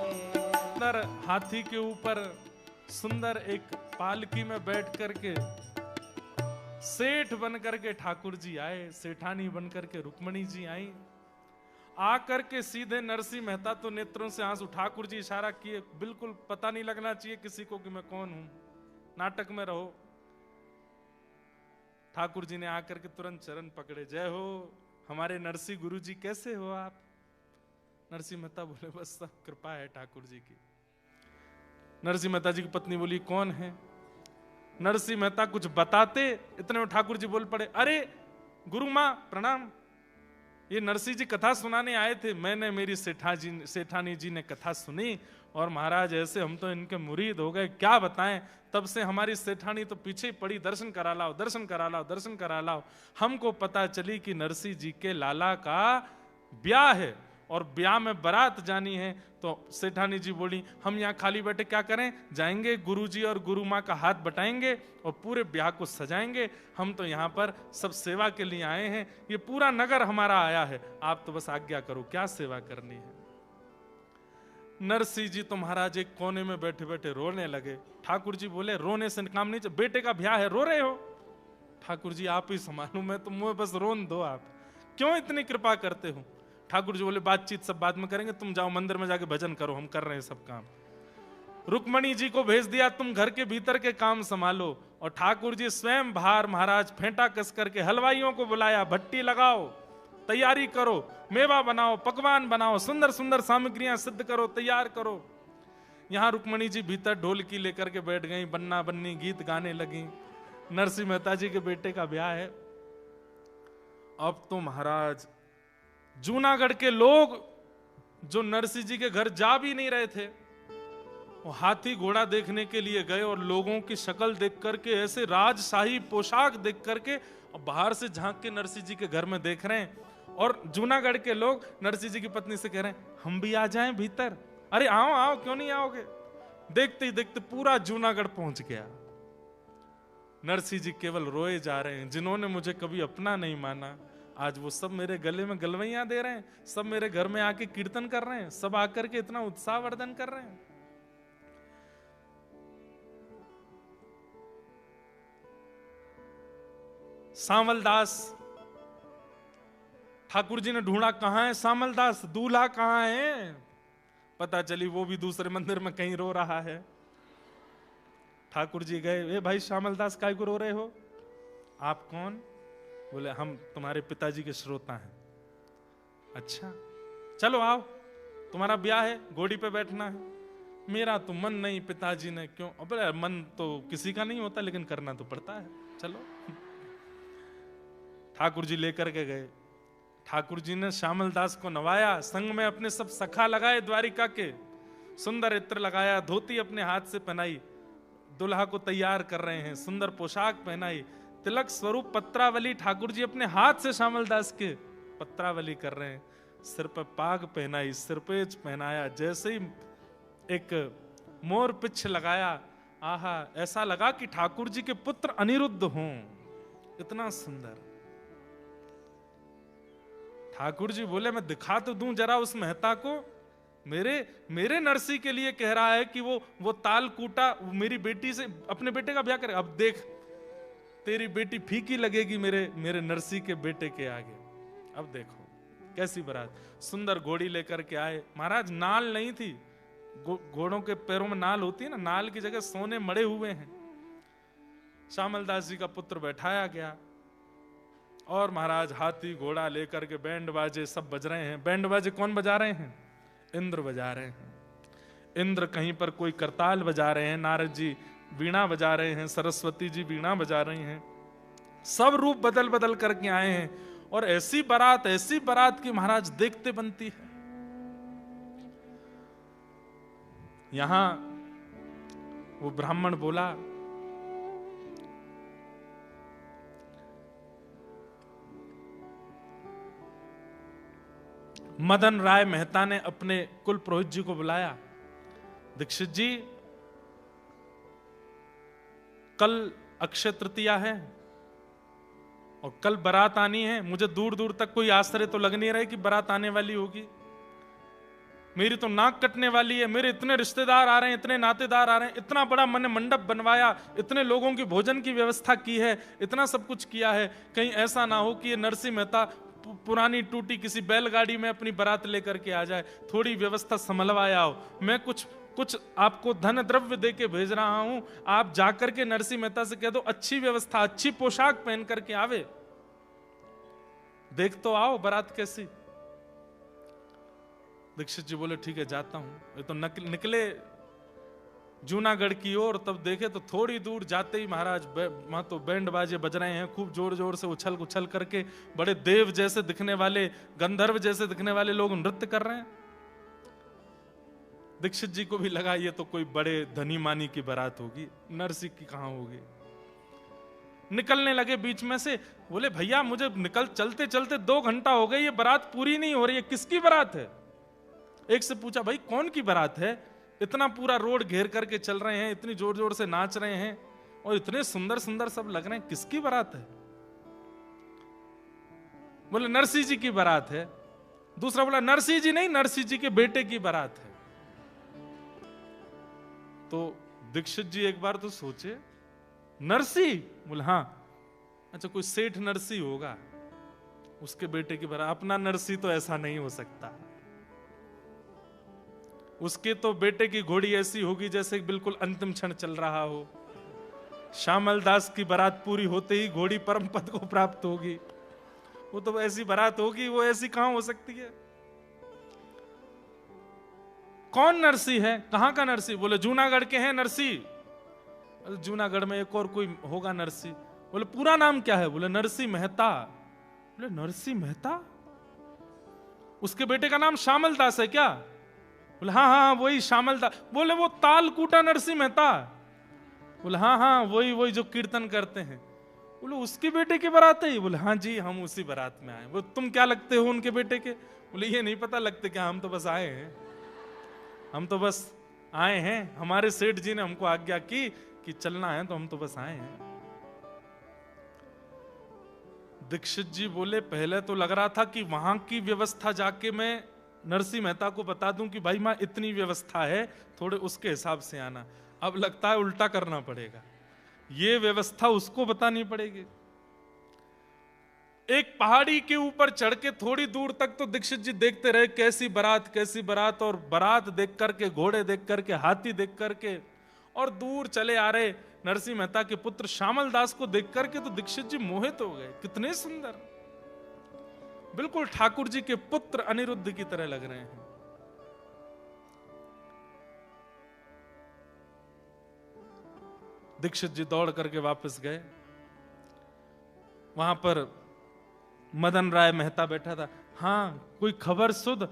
सुंदर हाथी के ऊपर सुंदर एक पालकी में बैठ करके सेठ बन करके ठाकुर जी आए, सेठानी बन करके रुक्मणी जी आई। आकर के सीधे नरसिंह मेहता तो नेत्रों से आंसू, ठाकुर जी इशारा किए, बिल्कुल पता नहीं लगना चाहिए किसी को कि मैं कौन हूं, नाटक में रहो। ठाकुर जी ने आकर के तुरंत चरण पकड़े, जय हो हमारे नरसिंह गुरु जी, कैसे हो आप? नरसिंह मेहता बोले बस सब कृपा है ठाकुर जी की। नरसिंह मेहता जी की पत्नी बोली कौन है? नरसिंह मेहता कुछ बताते, इतने में ठाकुर जी बोल पड़े, अरे गुरु मां प्रणाम, ये नरसिंह जी कथा सुनाने आए थे, मैंने मेरी सेठानी जी ने कथा सुनी और महाराज ऐसे हम तो इनके मुरीद हो गए, क्या बताएं, तब से हमारी सेठानी तो पीछे ही पड़ी, दर्शन करा लाओ, दर्शन करा लाओ, दर्शन करा लाओ। हमको पता चली कि नरसिंह जी के लाला का ब्याह है और ब्याह में बारात जानी है। तो सेठानी जी बोली हम यहाँ खाली बैठे क्या करें, जाएंगे गुरुजी और गुरु माँ का हाथ बटाएंगे और पूरे ब्याह को सजाएंगे। हम तो यहाँ पर सब सेवा के लिए आए हैं, ये पूरा नगर हमारा आया है, आप तो बस आज्ञा करो क्या सेवा करनी है। नरसिंह जी तो महाराज एक कोने में बैठे बैठे रोने लगे। ठाकुर जी बोले रोने से काम नहीं, बेटे का ब्याह है, रो रहे हो? ठाकुर जी आप ही संभालो, मैं तो मुझे बस रोन दो, आप क्यों इतनी कृपा करते हो? ठाकुर जी बोले बातचीत सब बाद में करेंगे, तुम जाओ मंदिर में जाके भजन करो, हम कर रहे हैं सब काम। रुक्मणी जी को भेज दिया, तुम घर के भीतर के काम संभालो। और ठाकुर जी स्वयं बाहर महाराज फेंटा कस करके हलवाइयों को बुलाया, भट्टी लगाओ, तैयारी करो, मेवा बनाओ, पकवान बनाओ, सुंदर सुंदर सामग्रियां सिद्ध करो, तैयार करो। यहां रुक्मणी जी भीतर ढोलकी लेकर के बैठ गई, बन्ना बन्नी गीत गाने लगी। नरसिंह मेहता जी के बेटे का ब्याह है। अब तो महाराज जूनागढ़ के लोग जो नरसिंह जी के घर जा भी नहीं रहे थे, वो हाथी घोड़ा देखने के लिए गए और लोगों की शक्ल देख करके, ऐसे राजशाही पोशाक देख करके बाहर से झांक के नरसिंह जी के घर में देख रहे हैं। और जूनागढ़ के लोग नरसिंह जी की पत्नी से कह रहे हैं, हम भी आ जाएं भीतर। अरे आओ आओ, क्यों नहीं आओगे। देखते ही देखते पूरा जूनागढ़ पहुंच गया। नरसिंह जी केवल रोए जा रहे हैं। जिन्होंने मुझे कभी अपना नहीं माना, आज वो सब मेरे गले में गलवैयां दे रहे हैं, सब मेरे घर में आके कीर्तन कर रहे हैं, सब आकर के इतना उत्साह वर्धन कर रहे हैं। सामलदास ठाकुर जी ने ढूंढा, कहां है सामलदास, दूल्हा कहां है। पता चली वो भी दूसरे मंदिर में कहीं रो रहा है। ठाकुर जी गए, ए भाई सामलदास काय को रो रहे हो, आप कौन। बोले हम तुम्हारे पिताजी के श्रोता हैं। अच्छा चलो आओ, तुम्हारा ब्याह है, घोड़ी पे बैठना है। मेरा तो मन नहीं, पिताजी ने क्यों। अबे मन तो किसी का नहीं होता, लेकिन करना तो पड़ता है, चलो। ठाकुर जी लेकर के गए। ठाकुर जी ने श्यामलदास को नवाया, संग में अपने सब सखा लगाए द्वारिका के, सुंदर इत्र लगाया, धोती अपने हाथ से पहनाई, दुल्हा को तैयार कर रहे हैं, सुंदर पोशाक पहनाई, तिलक स्वरूप पत्रावली ठाकुर जी अपने हाथ से श्यामलदास के पत्रावली कर रहे हैं, सिर पर पाग पहनाई, सिरपेज पहनाया, जैसे ही एक मोर पिछ लगाया, आहा ऐसा लगा कि ठाकुर जी के पुत्र अनिरुद्ध हों, इतना सुंदर। ठाकुर जी बोले मैं दिखा तो दूं जरा उस मेहता को, मेरे नरसी के लिए कह रहा है कि वो ताल कूटा, मेरी बेटी से अपने बेटे का ब्याह करे। अब देख तेरी बेटी फीकी लगेगी मेरे नरसी के बेटे के आगे। अब देखो कैसी बारात, सुंदर घोड़ी लेकर के आए। महाराज नाल नहीं थी, घोड़ों के पैरों में नाल होती है ना, नाल की जगह सोने मड़े हुए हैं। श्यामलदास जी का पुत्र बैठाया गया और महाराज हाथी घोड़ा लेकर के बैंड बाजे सब बज रहे हैं। बैंड बाजे कौन बजा रहे हैं, इंद्र बजा रहे हैं। इंद्र कहीं पर कोई करताल बजा रहे हैं, नारद जी वीणा बजा रहे हैं, सरस्वती जी वीणा बजा रही हैं। सब रूप बदल बदल करके आए हैं और ऐसी बारात की महाराज देखते बनती है। यहां वो ब्राह्मण बोला, मदन राय मेहता ने अपने कुल पुरोहित जी को बुलाया, दीक्षित जी कल अक्षय तृतीया है और कल बारात आनी है, मुझे दूर दूर तक कोई आश्चर्य तो लग नहीं रहा है कि बारात आने वाली होगी। मेरी तो नाक कटने वाली है, मेरे इतने रिश्तेदार आ रहे हैं, इतने नातेदार आ रहे हैं, इतना बड़ा मैंने मंडप बनवाया, इतने लोगों की भोजन की व्यवस्था की है, इतना सब कुछ किया है, कहीं ऐसा ना हो कि ये नरसिंह मेहता पुरानी टूटी किसी बैलगाड़ी में अपनी बारात लेकर के आ जाए। थोड़ी व्यवस्था संभलवाया हो, मैं कुछ आपको धन द्रव्य दे के भेज रहा हूं, आप जाकर के नरसिंह मेहता से कह दो अच्छी व्यवस्था, अच्छी पोशाक पहन करके आवे, देख तो आओ बारात कैसी। दीक्षित जी बोले ठीक है जाता हूं। ये तो निकले जूनागढ़ की ओर, तब देखे तो थोड़ी दूर जाते ही महाराज वहां तो बैंड बाजे बज रहे हैं, खूब जोर जोर से उछल उछल करके, बड़े देव जैसे दिखने वाले, गंधर्व जैसे दिखने वाले लोग नृत्य कर रहे हैं। दीक्षित जी को भी लगा ये तो कोई बड़े धनी मानी की बारात होगी, नरसिंह की कहां होगी। निकलने लगे बीच में से, बोले भैया मुझे चलते चलते 2 घंटा हो गए, ये बारात पूरी नहीं हो रही है, किसकी बारात है। एक से पूछा भाई कौन की बारात है, इतना पूरा रोड घेर करके चल रहे हैं, इतनी जोर जोर से नाच रहे हैं और इतने सुंदर सुंदर सब लग रहे हैं, किसकी बारात है। बोले नरसिंह जी की बारात है। दूसरा बोला नरसिंह जी नहीं, नरसिंह जी के बेटे की बारात है। तो दीक्षित जी एक बार तो सोचे, नरसिंह, बोले हाँ, अच्छा कोई सेठ नरसिंह होगा, उसके बेटे की बारात, अपना नरसिंह तो ऐसा नहीं हो सकता, उसके तो बेटे की घोड़ी ऐसी होगी जैसे बिल्कुल अंतिम क्षण चल रहा हो। श्यामल दास की बारात पूरी होते ही घोड़ी परम पद को प्राप्त होगी वो तो ऐसी बारात होगी, वो ऐसी कहां हो सकती है? कौन नरसी है? कहां का नरसी? बोले जूनागढ़ के हैं नरसी। जूनागढ़ में एक और कोई होगा नरसी। बोले पूरा नाम क्या है? बोले नरसी मेहता। बोले नरसी मेहता, उसके बेटे का नाम श्यामल दास है क्या? बोले हाँ हाँ वही श्यामल दास। बोले वो तालकूटा नरसी मेहता? बोले हाँ हाँ वही वही जो कीर्तन करते हैं। बोले उसके बेटे की बारात है? बोले हाँ जी हम उसी बारात में आए। वो तुम क्या लगते हो उनके बेटे के? बोले ये नहीं पता लगते क्या, हम तो बस आए हैं, हम तो बस आए हैं, हमारे सेठ जी ने हमको आज्ञा की कि चलना है तो हम तो बस आए हैं। दीक्षित जी बोले पहले तो लग रहा था कि वहां की व्यवस्था जाके मैं नरसी मेहता को बता दूं कि भाई मां इतनी व्यवस्था है, थोड़े उसके हिसाब से आना। अब लगता है उल्टा करना पड़ेगा, ये व्यवस्था उसको बतानी पड़ेगी। एक पहाड़ी के ऊपर चढ़ के थोड़ी दूर तक तो दीक्षित जी देखते रहे कैसी बारात कैसी बारात, और बारात देख करके, घोड़े देख करके, हाथी देख करके, और दूर चले आ रहे नरसिंह मेहता के पुत्र श्यामल दास को देख करके तो दीक्षित जी मोहित हो गए। कितने सुंदर, बिल्कुल ठाकुर जी के पुत्र अनिरुद्ध की तरह लग रहे हैं। दीक्षित जी दौड़ करके वापस गए। वहां पर मदन राय मेहता बैठा था। हाँ कोई खबर सुध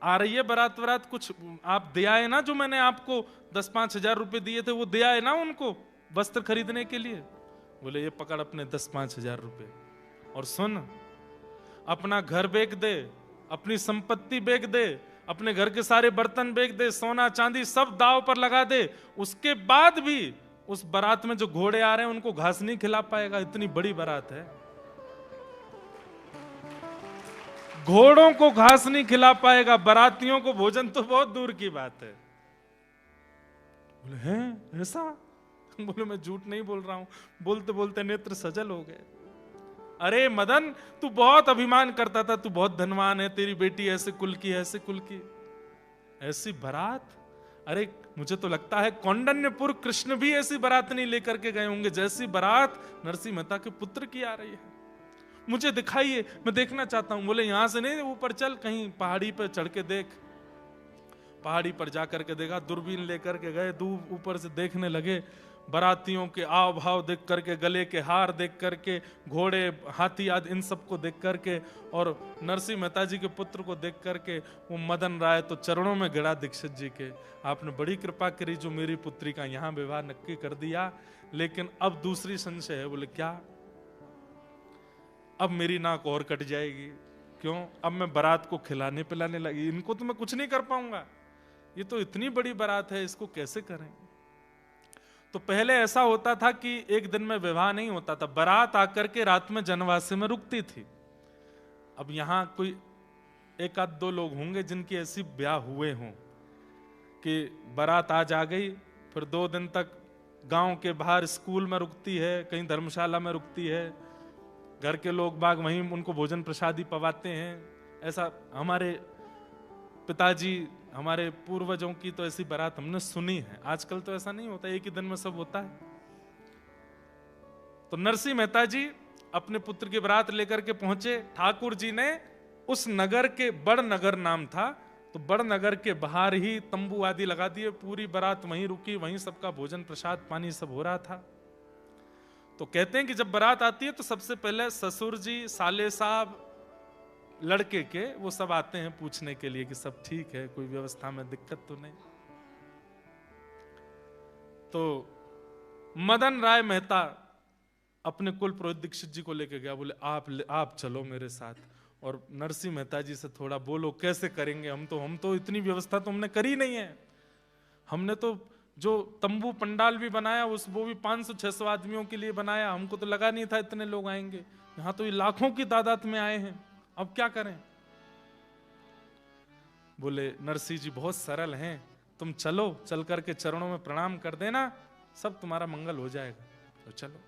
आ रही है? बारात वरात कुछ आप दे आए ना, जो मैंने आपको 10-5 हजार रुपए दिए थे वो दे आए ना उनको वस्त्र खरीदने के लिए? बोले ये पकड़ अपने 10-5 हजार रुपए, और सुन अपना घर बेच दे, अपनी संपत्ति बेच दे, अपने घर के सारे बर्तन बेच दे, सोना चांदी सब दाव पर लगा दे। उसके बाद भी उस बारात में जो घोड़े आ रहे हैं उनको घास नहीं खिला पाएगा, इतनी बड़ी बारात है। घोड़ों को घास नहीं खिला पाएगा, बारातियों को भोजन तो बहुत दूर की बात है। बोले हैं ऐसा? बोले मैं झूठ नहीं बोल रहा हूं। बोलते बोलते नेत्र सजल हो गए। अरे मदन तू बहुत अभिमान करता था, तू बहुत धनवान है, तेरी बेटी ऐसे कुल की, ऐसे कुल की, ऐसी बारात। अरे मुझे तो लगता है कौंडन्यपुर कृष्ण भी ऐसी बारात नहीं लेकर के गए होंगे जैसी बारात नरसिंह मेहता के पुत्र की आ रही है। मुझे दिखाइए, मैं देखना चाहता हूं। बोले यहां से नहीं, ऊपर चल, कहीं पहाड़ी पर चढ़ के देख। पहाड़ी पर जाकर के देखा, दूरबीन लेकर के गए, दूर ऊपर से देखने लगे। बारातियों के आव भाव देख करके, गले के हार देख करके, घोड़े हाथी आदि इन सबको देख करके, और नरसिंह मेहता जी के पुत्र को देख करके वो मदन राय तो चरणों में गिरा दीक्षित जी के। आपने बड़ी कृपा करी जो मेरी पुत्री का यहाँ विवाह नक्की कर दिया, लेकिन अब दूसरी संशय है। बोले क्या? अब मेरी नाक और कट जाएगी। क्यों? अब मैं बारात को खिलाने पिलाने लगी, इनको तो मैं कुछ नहीं कर पाऊंगा, ये तो इतनी बड़ी बारात है, इसको कैसे करें? तो पहले ऐसा होता था कि एक दिन में विवाह नहीं होता था, बारात आकर के रात में जनवासे में रुकती थी। अब यहां कोई एक आध दो लोग होंगे जिनकी ऐसी ब्याह हुए हों कि बारात आज आ गई, फिर 2 दिन तक गांव के बाहर स्कूल में रुकती है, कहीं धर्मशाला में रुकती है, घर के लोग बाग वहीं उनको भोजन प्रसादी पवाते हैं। ऐसा हमारे पिताजी, हमारे पूर्वजों की तो ऐसी बारात हमने सुनी है। आजकल तो ऐसा नहीं होता, एक ही दिन में सब होता है। तो नरसिंह मेहता जी अपने पुत्र की बारात लेकर के पहुंचे। ठाकुर जी ने उस नगर के, बड़ नगर नाम था, तो बड़ नगर के बाहर ही तंबू आदि लगा दिए। पूरी बारात वहीं रुकी, वहीं सबका भोजन प्रसाद पानी सब हो रहा था। तो कहते हैं कि जब बारात आती है तो सबसे पहले ससुर जी, साले साहब, लड़के के, वो सब आते हैं पूछने के लिए कि सब ठीक है, कोई व्यवस्था में दिक्कत तो नहीं। तो मदन राय मेहता अपने कुल पुरोहित दीक्षित जी को लेके गया। बोले आप चलो मेरे साथ, और नरसिंह मेहता जी से थोड़ा बोलो कैसे करेंगे, हम तो इतनी व्यवस्था तो हमने करी नहीं है। हमने तो जो तंबू पंडाल भी बनाया वो भी 500-600 आदमियों के लिए बनाया, हमको तो लगा नहीं था इतने लोग आएंगे। यहां तो ये लाखों की तादाद में आए हैं, अब क्या करें? बोले नरसिंह जी बहुत सरल हैं, तुम चलो, चल करके चरणों में प्रणाम कर देना, सब तुम्हारा मंगल हो जाएगा। तो चलो।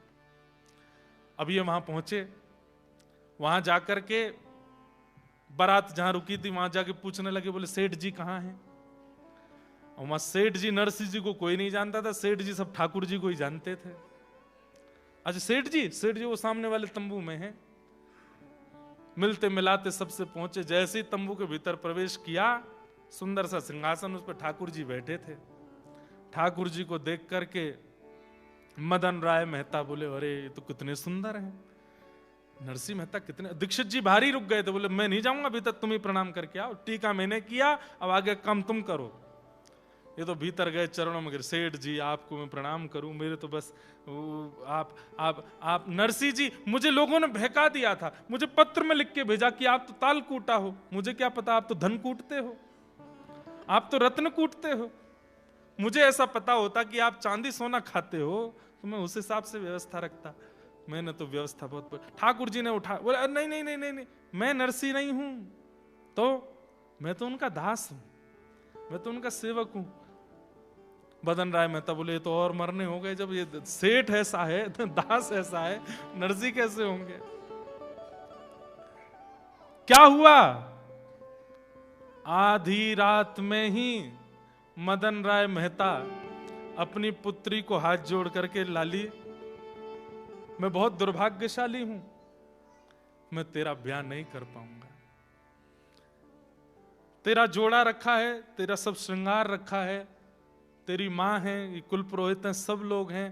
अब ये वहां पहुंचे, वहां जाकर के बारात जहां रुकी थी वहां जाके पूछने लगे, बोले सेठ जी कहाँ हैं? और वहां सेठ जी, नरसिंह जी को कोई नहीं जानता था, सेठ जी सब ठाकुर जी को ही जानते थे। अच्छा सेठ जी वो सामने वाले तंबू में हैं। मिलते मिलाते सबसे पहुंचे। जैसे ही तंबू के भीतर प्रवेश किया, सुंदर सा सिंहासन, उस पर ठाकुर जी बैठे थे। ठाकुर जी को देख करके मदन राय मेहता बोले, अरे ये तो कितने सुंदर हैं। नरसिंह मेहता कितने, दीक्षित जी भारी रुक गए थे, बोले मैं नहीं जाऊंगा, अभी तक तुम ही प्रणाम करके आओ, टीका मैंने किया, अब आगे काम तुम करो। ये तो भीतर गए, चरणों में गिर, सेठ जी आपको मैं प्रणाम करूं, मेरे तो बस आप नरसिंह जी, मुझे लोगों ने बहका दिया था, मुझे पत्र में लिख के भेजा कि आप तो ताल कूटा हो, मुझे क्या पता आप तो धन कूटते हो, आप तो रत्न कूटते हो। मुझे ऐसा पता होता कि आप चांदी सोना खाते हो तो मैं उस हिसाब से व्यवस्था रखता। मैंने तो व्यवस्था बहुत। ठाकुर जी ने उठा, बोला नहीं नहीं नहीं नहीं नहीं, मैं नरसिंह नहीं हूं, तो मैं तो उनका दास हूं, मैं तो उनका सेवक हूं। मदन राय मेहता बोले ये तो और मरने हो गए, जब ये सेठ ऐसा है, दास ऐसा है, नरसिंह कैसे होंगे। क्या हुआ, आधी रात में ही मदन राय मेहता अपनी पुत्री को हाथ जोड़ करके, लाली मैं बहुत दुर्भाग्यशाली हूं, मैं तेरा ब्याह नहीं कर पाऊंगा। तेरा जोड़ा रखा है, तेरा सब श्रृंगार रखा है, तेरी मां है, ये कुल पुरोहित हैं, सब लोग हैं,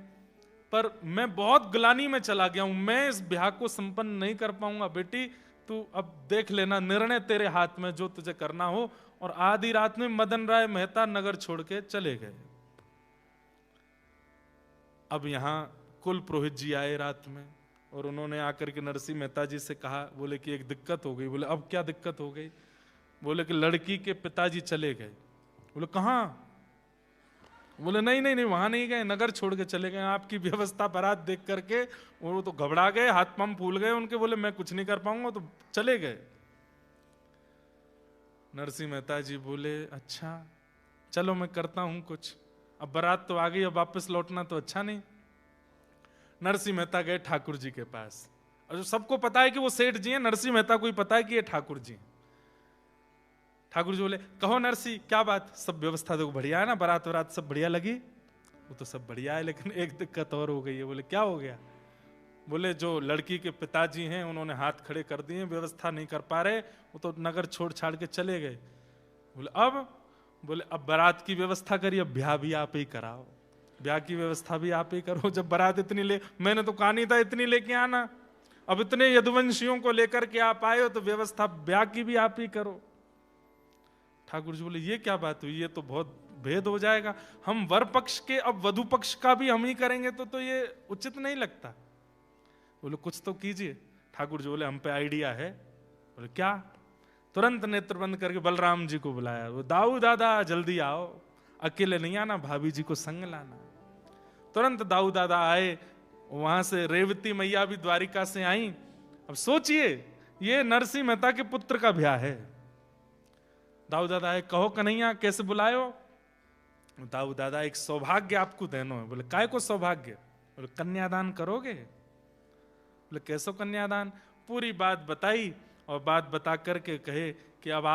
पर मैं बहुत ग्लानि में चला गया हूं, मैं इस ब्याह को संपन्न नहीं कर पाऊंगा। बेटी तू अब देख लेना, निर्णय तेरे हाथ में, जो तुझे करना हो। और आधी रात में मदन राय मेहता नगर छोड़ के चले गए। अब यहां कुल पुरोहित जी आए रात में, और उन्होंने आकर के नरसिंह मेहता जी से कहा, बोले कि एक दिक्कत हो गई। बोले अब क्या दिक्कत हो गई। बोले कि लड़की के पिताजी चले गए। बोले कहां। बोले नहीं नहीं नहीं, वहां नहीं गए, नगर छोड़ के चले गए। आपकी व्यवस्था बारात देख करके वो तो घबरा गए, हाथ पांव फूल गए उनके, बोले मैं कुछ नहीं कर पाऊंगा, तो चले गए। नरसिंह मेहता जी बोले अच्छा चलो मैं करता हूं कुछ, अब बारात तो आ गई, अब वापस लौटना तो अच्छा नहीं। नरसिंह मेहता गए ठाकुर जी के पास, और सबको पता है कि वो सेठ जी हैं, नरसिंह मेहता को ही पता है कि ये ठाकुर जी। ठाकुर जी बोले कहो नरसिंह क्या बात, सब व्यवस्था तो बढ़िया है ना, बारात वरात सब बढ़िया लगी। वो तो सब बढ़िया है, लेकिन एक दिक्कत और हो गई है। बोले क्या हो गया। बोले जो लड़की के पिताजी हैं उन्होंने हाथ खड़े कर दिए, व्यवस्था नहीं कर पा रहे, वो तो नगर छोड़ छाड़ के चले गए। बोले अब। बोले अब बारात की व्यवस्था करिए, अब ब्याह भी आप ही कराओ, ब्याह की व्यवस्था भी आप ही करो। जब बारात इतनी ले, मैंने तो कहा नहीं था इतनी लेके आना, अब इतने यदुवंशियों को लेकर के आप आए हो तो व्यवस्था ब्याह की भी आप ही करो। ठाकुर जी बोले ये क्या बात हुई, ये तो बहुत भेद हो जाएगा, हम वर पक्ष के अब वधु पक्ष का भी हम ही करेंगे तो ये उचित नहीं लगता। बोले कुछ तो कीजिए। ठाकुर जी बोले हम पे आइडिया है। बोले क्या। तुरंत नेत्र बंद करके बलराम जी को बुलाया, वो दाऊ दादा जल्दी आओ, अकेले नहीं आना, भाभी जी को संग लाना। तुरंत दाऊ दादा आए, वहां से रेवती मैया भी द्वारिका से आई। अब सोचिए ये नरसिंह मेहता के पुत्र का ब्याह है। दाऊ दादा आए, कहो कन्हैया कैसे बुलायो। दाऊ दादा एक सौभाग्य आपको देनो है। बोले काय को सौभाग्य। बोले कन्यादान करोगे। बोले कैसो कन्यादान। पूरी बात बताई, और बात बता करके कहे कि अब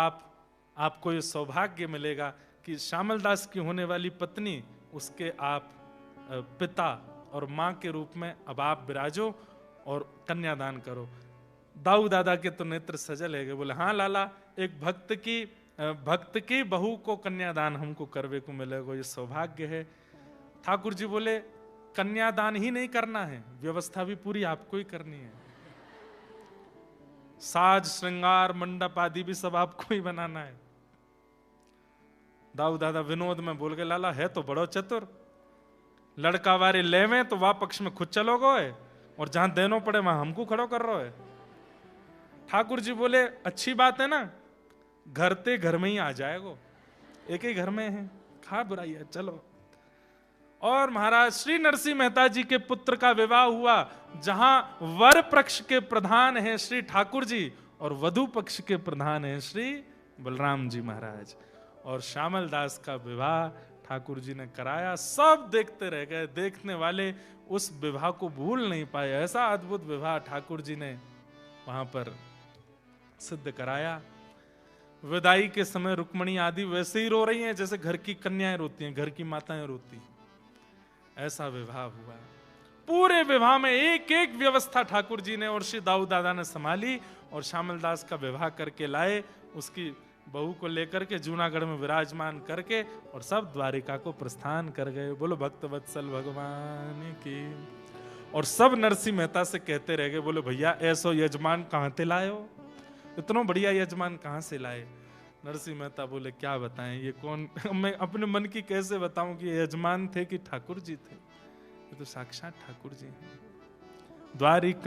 आपको ये सौभाग्य मिलेगा कि श्यामल दास की होने वाली पत्नी, उसके आप पिता और मां के रूप में अब आप विराजो और कन्यादान करो। दाऊ दादा के तो नेत्र सजल है। बोले हाँ लाला, एक भक्त की बहू को कन्यादान हमको करवे को मिलेगा, ये सौभाग्य है। ठाकुर जी बोले कन्यादान ही नहीं करना है, व्यवस्था भी पूरी आपको ही करनी है, साज श्रृंगार मंडप आदि भी सब आपको ही बनाना है। दाऊ दादा विनोद में बोल गए, लाला है तो बड़ो चतुर, लड़का वारे लेवे तो वह पक्ष में खुद चलो गए, और जहां देनो पड़े वहां हमको खड़ो कर रहे हो। ठाकुर जी बोले अच्छी बात है ना, घर ते घर में ही आ जाएगो, एक ही घर में है, खा बुराई है, चलो। और महाराज श्री नरसिंह मेहता जी के पुत्र का विवाह हुआ, जहां वर पक्ष के प्रधान हैं श्री ठाकुर जी और वधु पक्ष के प्रधान हैं श्री बलराम जी महाराज। और श्यामल दास का विवाह ठाकुर जी ने कराया। सब देखते रह गए, देखने वाले उस विवाह को भूल नहीं पाए। ऐसा अद्भुत विवाह ठाकुर जी ने वहां पर सिद्ध कराया। विदाई के समय रुक्मणी आदि वैसे ही रो रही हैं जैसे घर की कन्याएं रोती हैं, घर की माताएं रोती हैं। ऐसा विवाह हुआ। पूरे विवाह में एक एक व्यवस्था ठाकुर जी ने और श्री दाऊ दादा ने संभाली और श्यामल दास का विवाह करके लाए, उसकी बहू को लेकर के जूनागढ़ में विराजमान करके और सब द्वारिका को प्रस्थान कर गए। बोलो भक्त वत्सल भगवान की। और सब नरसिंह मेहता से कहते रह गए, बोलो भैया ऐसो यजमान कहां से लाए हो, इतना बढ़िया यजमान कहां से लाए। नरसिंह मेहता बोले क्या बताएं, ये कौन, मैं अपने मन की कैसे बताऊं कि ये यजमान थे कि ठाकुर जी थे, ये तो साक्षात ठाकुर जी हैं। द्वारिका